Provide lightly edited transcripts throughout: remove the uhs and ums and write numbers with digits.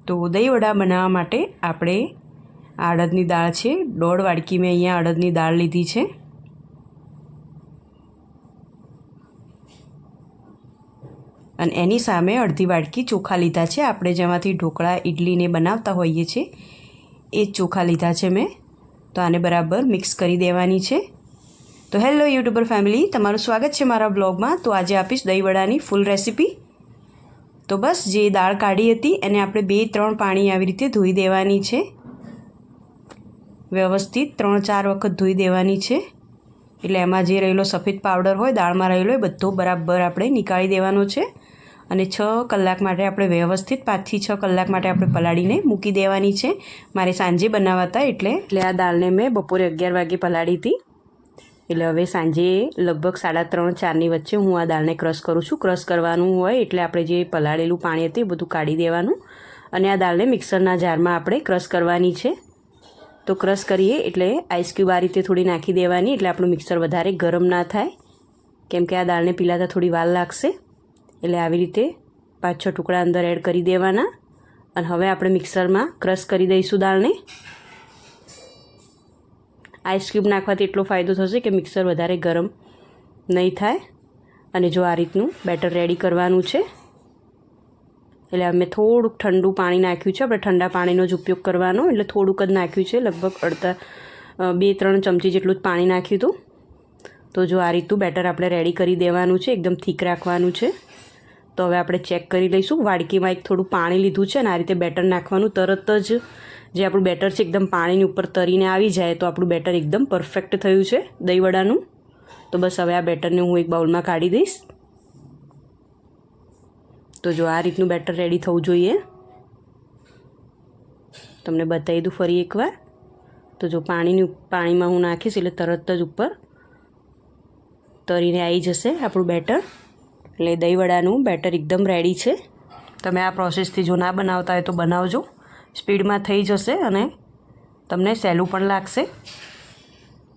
તો દહીં વડા બનાવવા માટે આપણે અડદની દાળ છે 1.5 વાડકી મેં અહીંયા અડદની દાળ લીધી છે। અને એની સામે અડધી વાડકી ચોખા લીધા છે। આપણે જેમાંથી ઢોકળા ઇડલીને બનાવતા હોઈએ છીએ એ જ ચોખા લીધા છે મેં। તો આને બરાબર મિક્સ કરી દેવાની છે। તો હેલો યુટ્યુબર ફેમિલી, તમારું સ્વાગત છે મારા બ્લોગમાં। તો આજે આપીશ દહીં વડાની ફૂલ રેસીપી। તો બસ જે દાળ કાઢી હતી એને આપણે 2-3 પાણી આવી રીતે ધોઈ દેવાની છે। વ્યવસ્થિત 3-4 વખત ધોઈ દેવાની છે, એટલે એમાં જે રહેલો સફેદ પાવડર હોય દાળમાં રહેલો એ બધો બરાબર આપણે નીકાળી દેવાનો છે। અને 6 કલાક માટે આપણે વ્યવસ્થિત 5 થી 6 કલાક માટે આપણે પલાળીને મૂકી દેવાની છે। મારે સાંજે બનાવતા એટલે આ દાળને મેં બપોરે 11 વાગે પલાળી હતી, એટલે હવે સાંજે લગભગ 3:30-4ની વચ્ચે હું આ દાળને ક્રશ કરું છું। ક્રશ કરવાનું હોય એટલે આપણે જે પલાળેલું પાણી હતું એ બધું કાઢી દેવાનું અને આ દાળને મિક્સરના જારમાં આપણે ક્રશ કરવાની છે। તો ક્રશ કરીએ એટલે આઈસ ક્યુબ આ રીતે થોડી નાખી દેવાની, એટલે આપણું મિક્સર વધારે ગરમ ના થાય, કેમ કે આ દાળને પીલાતા થોડી વાર લાગશે। એટલે આવી રીતે 5-6 ટુકડા અંદર એડ કરી દેવાના અને હવે આપણે મિક્સરમાં ક્રશ કરી દઈશું દાળને। આઈસ ક્યુબ નાખવાથી એટલો ફાયદો થશે કે મિક્સર વધારે ગરમ નહીં થાય। અને જો આ રીતનું બેટર રેડી કરવાનું છે, એટલે અમે થોડુંક ઠંડુ પાણી નાખ્યું છે। આપણે ઠંડા પાણીનો જ ઉપયોગ કરવાનો, એટલે થોડુંક જ નાખ્યું છે, લગભગ 2-3 ચમચી જેટલું જ પાણી નાખ્યું હતું। તો જો આ રીતનું બેટર આપણે રેડી કરી દેવાનું છે, એકદમ થીક રાખવાનું છે। તો હવે આપણે ચેક કરી લઈશું। વાડકીમાં એક થોડું પાણી લીધું છે અને આ રીતે બેટર નાખવાનું, તરત જ જે આપણું બેટર છે એકદમ પાણીની ઉપર તરીને આવી જાય તો આપણું બેટર એકદમ પરફેક્ટ થયું છે દહીં વડાનું। તો બસ હવે આ બેટરને હું એક બાઉલમાં કાઢી દઈશ। તો જો આ રીતનું બેટર રેડી થવું જોઈએ। તમને બતાવી દઉં ફરી એકવાર। તો જો પાણીમાં હું નાખીશ એટલે તરત જ ઉપર તરીને આવી જશે આપણું બેટર। એટલે દહીં વડાનું બેટર એકદમ રેડી છે। તમે આ પ્રોસેસથી જો ના બનાવતા હોય તો બનાવજો, સ્પીડમાં થઈ જશે અને તમને સહેલું પણ લાગશે।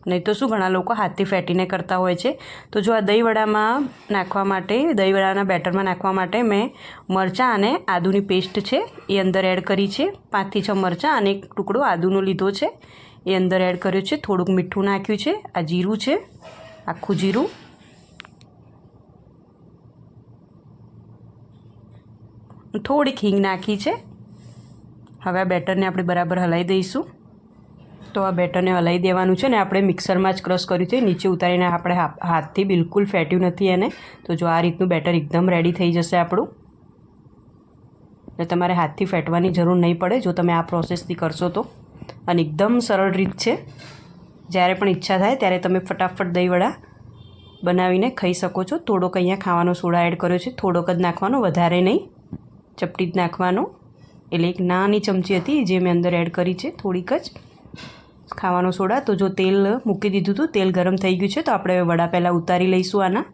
નહીં તો શું ઘણા લોકો હાથથી ફેટીને કરતા હોય છે। તો જો આ દહીં વડામાં નાખવા માટે, દહીં વડાના બેટરમાં નાખવા માટે મેં મરચાં અને આદુની પેસ્ટ છે એ અંદર એડ કરી છે। 5 થી 6 મરચાં અને એક ટુકડો આદુનો લીધો છે એ અંદર એડ કર્યો છે। થોડુંક મીઠું નાખ્યું છે। આ જીરું છે, આખું જીરું, થોડીક હિંગ નાખી છે। હવે આ બેટરને આપણે બરાબર હલાવી દઈશું। તો આ બેટરને હલાવી દેવાનું છે ને આપણે મિક્સરમાં જ ક્રશ કર્યું છે, નીચે ઉતારીને આપણે હાથથી બિલકુલ ફેટ્યું નથી એને। તો જો આ રીતનું બેટર એકદમ રેડી થઈ જશે આપણું, એટલે તમારે હાથથી ફેટવાની જરૂર નહીં પડે જો તમે આ પ્રોસેસથી કરશો તો। અને એકદમ સરળ રીત છે, જ્યારે પણ ઈચ્છા થાય ત્યારે તમે ફટાફટ દહીં વડા બનાવીને ખાઈ શકો છો। થોડોક અહીંયા ખાવાનો સોડા એડ કર્યો છે, થોડોક જ નાખવાનો, વધારે નહીં, ચપટી જ નાખવાનો। એટલે એક નાની ચમચી હતી જે મેં અંદર એડ કરી છે, થોડીક જ ખાવાનો સોડા। તો જો તેલ મૂકી દીધું હતું, તેલ ગરમ થઈ ગયું છે, તો આપણે વડા પહેલાં ઉતારી લઈશું આના।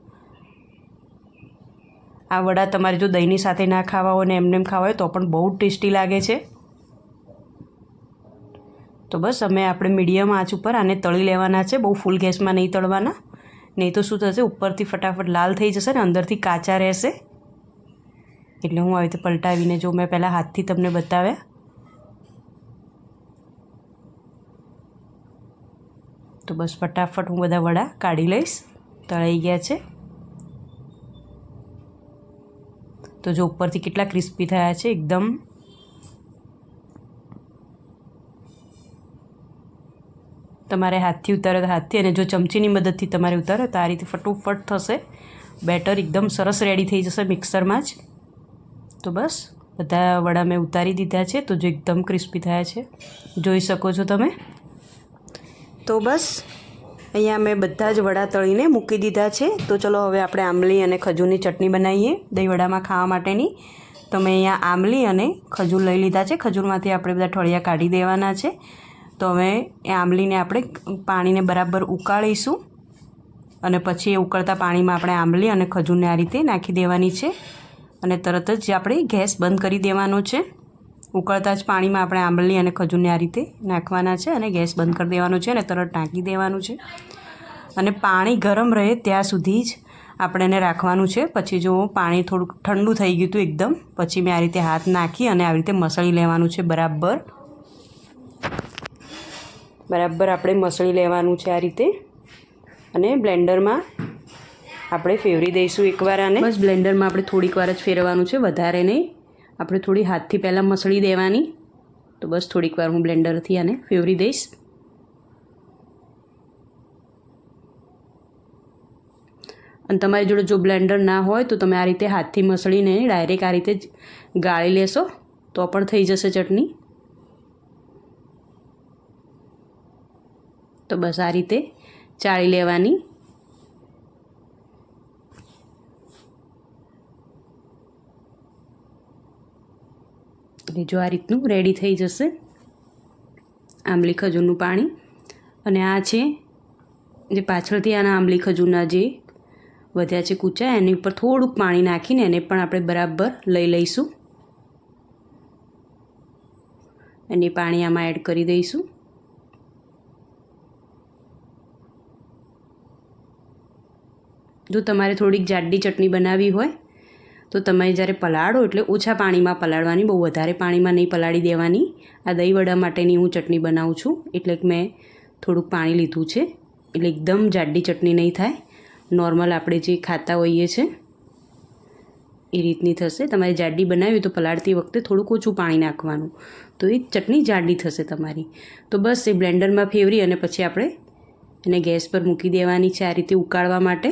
આ વડા તમારે જો દહીંની સાથે ના ખાવા હોય ને એમને એમ ખાવા હોય તો પણ બહુ ટેસ્ટી લાગે છે। તો બસ આપણે મીડિયમ આંચ ઉપર આને તળી લેવાના છે, બહુ ફૂલ ગેસમાં નહીં તળવાના, નહીં તો શું થશે ઉપરથી ફટાફટ લાલ થઈ જશે ને અંદરથી કાચા રહેશે। એટલે હું આવી રીતે પલટાવીને જો મેં પહેલાં હાથથી તમને બતાવ્યા। તો બસ ફટાફટ હું બધા વડા કાઢી લઈશ, તળાઈ ગયા છે। તો જો ઉપરથી કેટલા ક્રિસ્પી થયા છે એકદમ। તમારે હાથથી ઉતારો તો હાથથી, અને જો ચમચીની મદદથી તમારે ઉતારો તો આ રીતે ફટોફટ થશે। બેટર એકદમ સરસ રેડી થઈ જશે મિક્સરમાં જ। તો બસ બધા વડા મેં ઉતારી દીધા છે, તો જો એકદમ ક્રિસ્પી થયા છે, જોઈ શકો છો તમે। તો બસ અહીંયા મેં બધા જ વડા તળીને મૂકી દીધા છે। તો ચલો હવે આપણે આંબલી અને ખજૂરની ચટણી બનાવીએ દહીં વડામાં ખાવા માટેની। તો મેં અહીંયા આંબલી અને ખજૂર લઈ લીધા છે, ખજૂરમાંથી આપણે બધા ઠળિયા કાઢી દેવાના છે। તો હવે એ આંબલીને આપણે પાણીને બરાબર ઉકાળીશું અને પછી એ ઉકળતા પાણીમાં આપણે આંબલી અને ખજૂરને આ રીતે નાખી દેવાની છે અને તરત જ આપણે ગેસ બંધ કરી દેવાનો છે। ઉકળતા જ પાણીમાં આપણે આંબલી અને ખજૂરને આ રીતે નાખવાના છે અને ગેસ બંધ કરી દેવાનો છે અને તરત ઢાંકી દેવાનું છે। અને પાણી ગરમ રહે ત્યાં સુધી જ આપણે એને રાખવાનું છે. પછી જો પાણી થોડુંક ઠંડુ થઈ ગયું હતું એકદમ, પછી મેં આ રીતે હાથ નાખી અને આવી રીતે મસળી લેવાનું છે. બરાબર આપણે મસળી લેવાનું છે આ રીતે, અને બ્લેન્ડરમાં આપણે ફેરવી દઈશું એકવાર આને. બસ બ્લેન્ડરમાં આપણે થોડીક વાર જ ફેરવવાનું છે, વધારે નહીં. આપણે થોડી હાથથી પહેલાં મસળી દેવાની. તો બસ થોડીક વાર હું બ્લેન્ડરથી આને ફેરવી દઈશ. અને તમારી જોડે જો બ્લેન્ડર ના હોય તો તમે આ રીતે હાથથી મસળીને ડાયરેક્ટ આ રીતે જ ગાળી લેશો તો પણ થઈ જશે ચટણી. તો બસ આ રીતે ચાળી લેવાની. અને જો આ રીતનું રેડી થઈ જશે આંબલી ખજૂરનું પાણી. અને આ છે જે પાછળથી આના આંબલી ખજૂરના જે વધ્યા છે કૂચા, એની ઉપર થોડુંક પાણી નાખીને એને પણ આપણે બરાબર લઈ લઈશું. અને પાણી આમાં એડ કરી દઈશું. જો તમારે થોડીક જાડી ચટણી બનાવવી હોય તો તમે જ્યારે પલાળો એટલે ઓછા પાણીમાં પલાળવાની, બહુ વધારે પાણીમાં નહીં પલાળી દેવાની. આ દહીં વડા માટેની હું ચટણી બનાવું છું એટલે મેં થોડુંક પાણી લીધું છે, એટલે એકદમ જાડી ચટણી નહીં થાય. નોર્મલ આપણે જે ખાતા હોઈએ છીએ એ રીતની થશે. તમારે જાડી બનાવી તો પલાળતી વખતે થોડુંક ઓછું પાણી નાખવાનું, તો એ ચટણી જાડી થશે તમારી. તો બસ એ બ્લેન્ડરમાં ફેરવી અને પછી આપણે એને ગેસ પર મૂકી દેવાની છે આ રીતે ઉકાળવા માટે.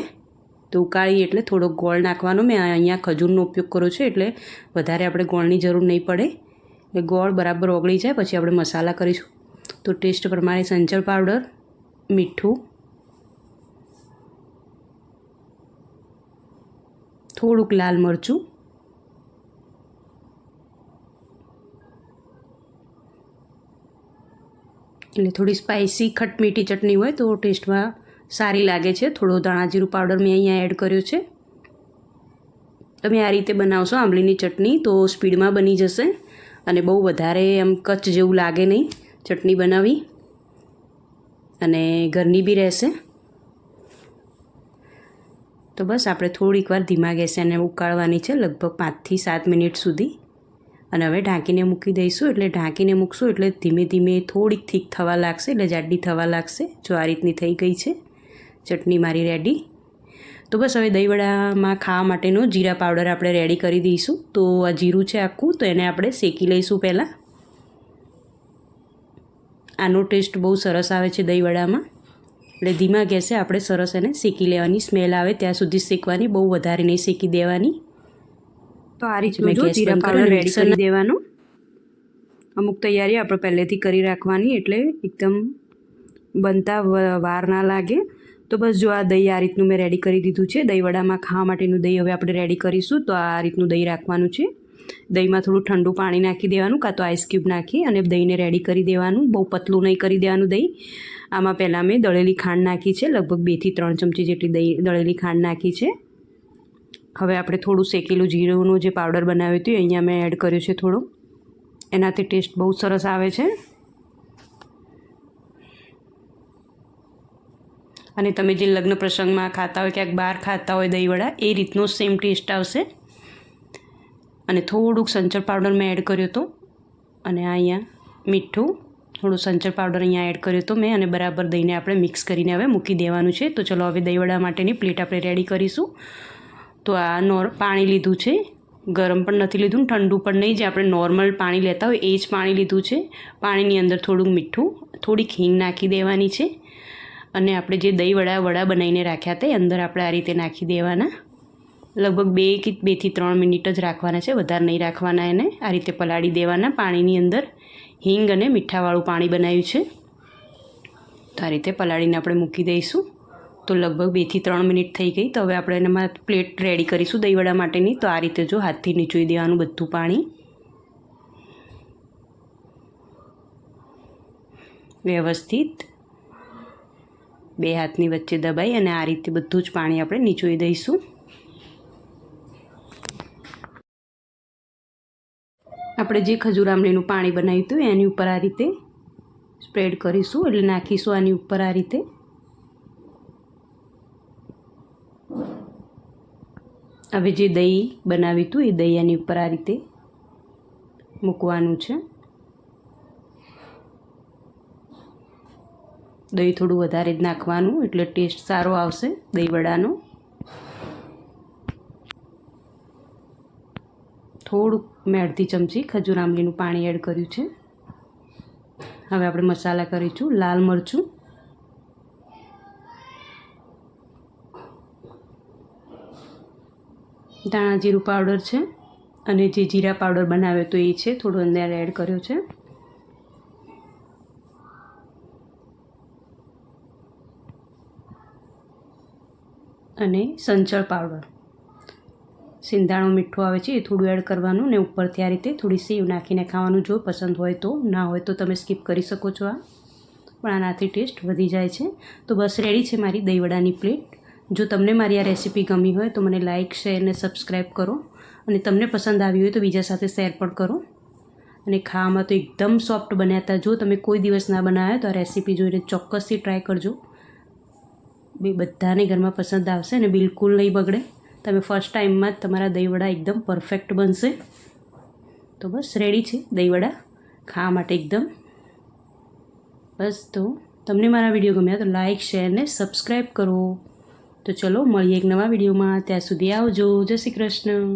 તો ઉકાળી એટલે થોડોક ગોળ નાખવાનો. મેં અહીંયા ખજૂરનો ઉપયોગ કરું છું એટલે વધારે આપણે ગોળની જરૂર નહીં પડે. એટલે ગોળ બરાબર ઓગળી જાય પછી આપણે મસાલા કરીશું. તો ટેસ્ટ પ્રમાણે સંચળ પાવડર, મીઠું, થોડુંક લાલ મરચું, એટલે થોડી સ્પાઇસી ખટમીઠી ચટણી હોય તો ટેસ્ટમાં સારી લાગે છે. થોડો ધાણા જીરું પાવડર મેં અહીંયા એડ કર્યો છે. તમે આ રીતે બનાવશો આંબલીની ચટણી તો સ્પીડમાં બની જશે અને બહુ વધારે એમ કચ્ચ જેવું લાગે નહીં ચટણી બનાવી, અને ઘરની બી રહેશે. તો બસ આપણે થોડીક વાર ધીમા ગેસે એને ઉકાળવાની છે, લગભગ 5 થી 7 મિનિટ સુધી. અને હવે ઢાંકીને મૂકી દઈશું. એટલે ઢાંકીને મૂકશું એટલે ધીમે ધીમે થોડીક થીક થવા લાગશે, એટલે જાડી થવા લાગશે. જો આ રીતની થઈ ગઈ છે ચટણી મારી રેડી. તો બસ હવે દહીંવડામાં ખાવા માટેનો જીરા પાવડર આપણે રેડી કરી દઈશું. તો આ જીરું છે આખું, તો એને આપણે શેકી લઈશું પહેલાં. આનો ટેસ્ટ બહુ સરસ આવે છે દહીંવડામાં, એટલે ધીમા ગેસે આપણે સરસ એને શેકી લેવાની. સ્મેલ આવે ત્યાં સુધી શેકવાની, બહુ વધારે નહીં શેકી દેવાની. તો આ રીતે મેં જીરા પાવડર રેડી કરી દેવાનો. અમુક તૈયારી આપણે પહેલેથી કરી રાખવાની એટલે એકદમ બનતા વાર ના લાગે. તો બસ જો આ દહીં આ રીતનું મેં રેડી કરી દીધું છે. દહીંવડામાં ખાવા માટેનું દહીં હવે આપણે રેડી કરીશું. તો આ રીતનું દહીં રાખવાનું છે. દહીંમાં થોડું ઠંડુ પાણી નાખી દેવાનું, કાં તો આઈસ ક્યુબ નાખી અને દહીંને રેડી કરી દેવાનું. બહુ પતલું નહીં કરી દેવાનું દહીં. આમાં પહેલાં મેં દળેલી ખાંડ નાખી છે, લગભગ 2 થી 3 ચમચી જેટલી દળેલી ખાંડ નાખી છે. હવે આપણે થોડું શેકેલું જીરુંનું જે પાવડર બનાવ્યું હતું અહીંયા મેં એડ કર્યું છે થોડું. એનાથી ટેસ્ટ બહુ સરસ આવે છે. અને તમે જે લગ્ન પ્રસંગમાં ખાતા હોય, ક્યાંક બહાર ખાતા હોય દહીંવડા, એ રીતનો સેમ ટેસ્ટ આવશે. અને થોડુંક સંચળ પાવડર મેં એડ કર્યો હતો, અને અહીંયા મીઠું, થોડું સંચળ પાવડર અહીંયા એડ કર્યો હતો મેં, અને બરાબર દહીંને આપણે મિક્સ કરીને હવે મૂકી દેવાનું છે. તો ચલો હવે દહીંવડા માટેની પ્લેટ આપણે રેડી કરીશું. તો આ પાણી લીધું છે, ગરમ પણ નથી લીધું, ઠંડુ પણ નહીં, જે આપણે નોર્મલ પાણી લેતા હોય એ જ પાણી લીધું છે. પાણીની અંદર થોડુંક મીઠું, થોડીક હિંગ નાખી દેવાની છે. અને આપણે જે દહીંવડા બનાવીને રાખ્યા હતા એ અંદર આપણે આ રીતે નાખી દેવાના. લગભગ 2 થી 3 મિનિટ જ રાખવાના છે, વધારે નહીં રાખવાના. એને આ રીતે પલાળી દેવાના. પાણીની અંદર હિંગ અને મીઠાવાળું પાણી બનાવ્યું છે, તો આ રીતે પલાળીને આપણે મૂકી દઈશું. તો લગભગ 2 થી 3 મિનિટ થઈ ગઈ. તો હવે આપણે એનામાં પ્લેટ રેડી કરીશું દહીંવડા માટેની. તો આ રીતે જો હાથથી નીચોઈ દેવાનું બધું પાણી વ્યવસ્થિત 2 હાથની વચ્ચે દબાઈ અને આ રીતે બધું જ પાણી આપણે નીચોઈ દઈશું. આપણે જે ખજૂર આમલીનું પાણી બનાવ્યું હતું એની ઉપર આ રીતે સ્પ્રેડ કરીશું, એટલે નાખીશું આની ઉપર આ રીતે. હવે જે દહીં બનાવ્યું હતું એ દહીં આની ઉપર આ રીતે મૂકવાનું છે. દહીં થોડું વધારે જ નાખવાનું એટલે ટેસ્ટ સારો આવશે દહીંવડાનો. થોડુંક મેં અડધી ચમચી ખજૂર આંબલીનું પાણી એડ કર્યું છે. હવે આપણે મસાલા કરીશું. લાલ મરચું, ધાણા જીરું પાવડર છે અને જે જીરા પાવડર બનાવ્યો તો એ છે, થોડો અંદર એડ કર્યો છે. અને સંચળ પાવડર, સિંધાણું મીઠું આવે છે એ થોડું એડ કરવાનું ને ઉપરથી આ રીતે થોડી સેવ નાખીને ખાવાનું. જો પસંદ હોય તો, ના હોય તો તમે સ્કીપ કરી શકો છો આ, પણ આનાથી ટેસ્ટ વધી જાય છે. તો બસ રેડી છે મારી દહીંવડાની પ્લેટ. જો તમને મારી આ રેસીપી ગમી હોય તો મને લાઇક, શેર અને સબસ્ક્રાઈબ કરો, અને તમને પસંદ આવી હોય તો બીજા સાથે શેર પણ કરો. અને ખાવામાં તો એકદમ સોફ્ટ બન્યા હતા. જો તમે કોઈ દિવસ ના બનાવ્યો તો આ રેસીપી જોઈને ચોક્કસથી ટ્રાય કરજો. બધાને ઘરમાં પસંદ આવશે અને બિલકુલ નહીં બગડે. તમે ફર્સ્ટ ટાઈમમાં જ તમારા દહીંવડા એકદમ પરફેક્ટ બનશે. તો બસ રેડી છે દહીંવડા ખાવા માટે એકદમ. બસ તો તમને મારા વિડીયો ગમ્યા તો લાઇક, શેર ને સબસ્ક્રાઈબ કરો. તો ચલો મળીએ એક નવા વિડીયોમાં. ત્યાં સુધી આવજો. જય શ્રી કૃષ્ણ.